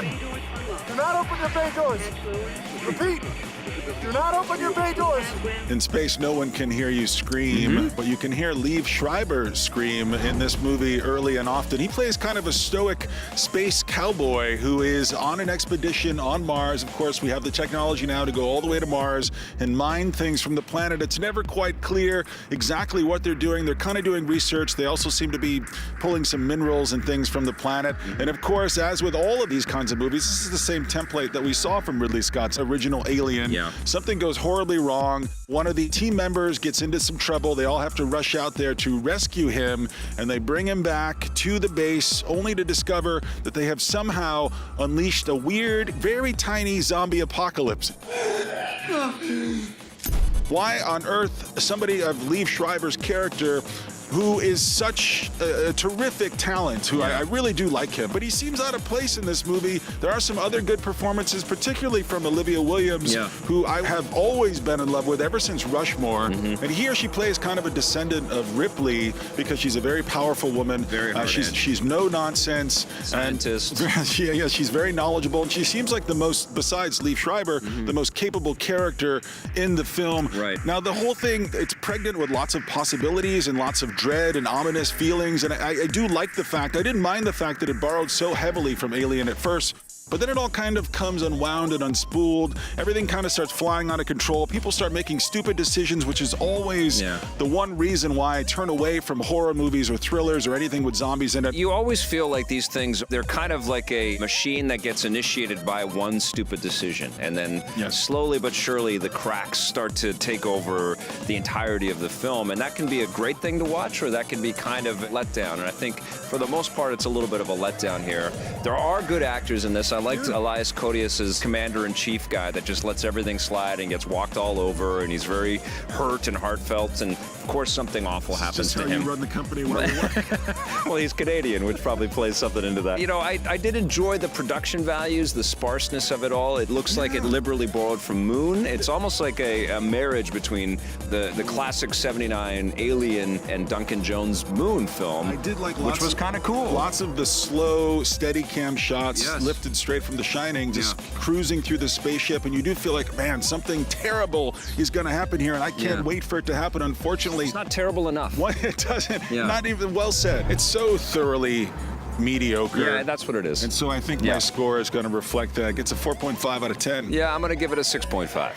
None. Do not open your bay doors. Repeat. Do not open your bay doors. In space, no one can hear you scream, but you can hear Liev Schreiber scream in this movie early and often. He plays kind of a stoic space cowboy who is on an expedition on Mars. Of course, we have the technology now to go all the way to Mars and mine things from the planet. It's never quite clear exactly what they're doing. They're kind of doing research. They also seem to be pulling some minerals and things from the planet. And of course, as with all of these kinds of movies, this is the same template that we saw from Ridley Scott's original Alien. Yeah. Something goes horribly wrong. One of the team members gets into some trouble. They all have to rush out there to rescue him, and they bring him back to the base only to discover that they have somehow unleashed a weird, very tiny zombie apocalypse. Why on earth somebody of Liev Schreiber's character, who is such a terrific talent, who I really do like him, but he seems out of place in this movie. There are some other good performances, particularly from Olivia Williams, who I have always been in love with ever since Rushmore. And he or she plays kind of a descendant of Ripley because she's a very powerful woman. Very hard she's no nonsense. Scientist. And she's very knowledgeable, and she seems like the most, besides Liev Schreiber, the most capable character in the film. Right. Now, the whole thing, it's pregnant with lots of possibilities and lots of dread and ominous feelings, and I do like the fact, I didn't mind the fact that it borrowed so heavily from Alien at first, but then it all kind of comes unwound and unspooled. Everything kind of starts flying out of control. People start making stupid decisions, which is always the one reason why I turn away from horror movies or thrillers or anything with zombies in it. You always feel like these things, they're kind of like a machine that gets initiated by one stupid decision. And then slowly but surely the cracks start to take over the entirety of the film. And that can be a great thing to watch, or that can be kind of a letdown. And I think for the most part, it's a little bit of a letdown here. There are good actors in this. I liked Elias Koteas' commander-in-chief guy that just lets everything slide and gets walked all over, and he's very hurt and heartfelt, and of course something awful happens to him. You run the company where you work. Well, he's Canadian, which probably plays something into that. You know, I did enjoy the production values, the sparseness of it all. It looks like it liberally borrowed from Moon. It's almost like a marriage between the classic '79 Alien and Duncan Jones' Moon film. I did like which was kind of cool. Lots of the slow, steady cam shots lifted straight from The Shining, just cruising through the spaceship, and you do feel like, man, something terrible is going to happen here, and I can't wait for it to happen. Unfortunately, it's not terrible enough. What, it doesn't. Not even well said. It's so thoroughly mediocre. Yeah, that's what it is. And so I think my score is going to reflect that. It gets a 4.5 out of 10. Yeah, I'm going to give it a 6.5.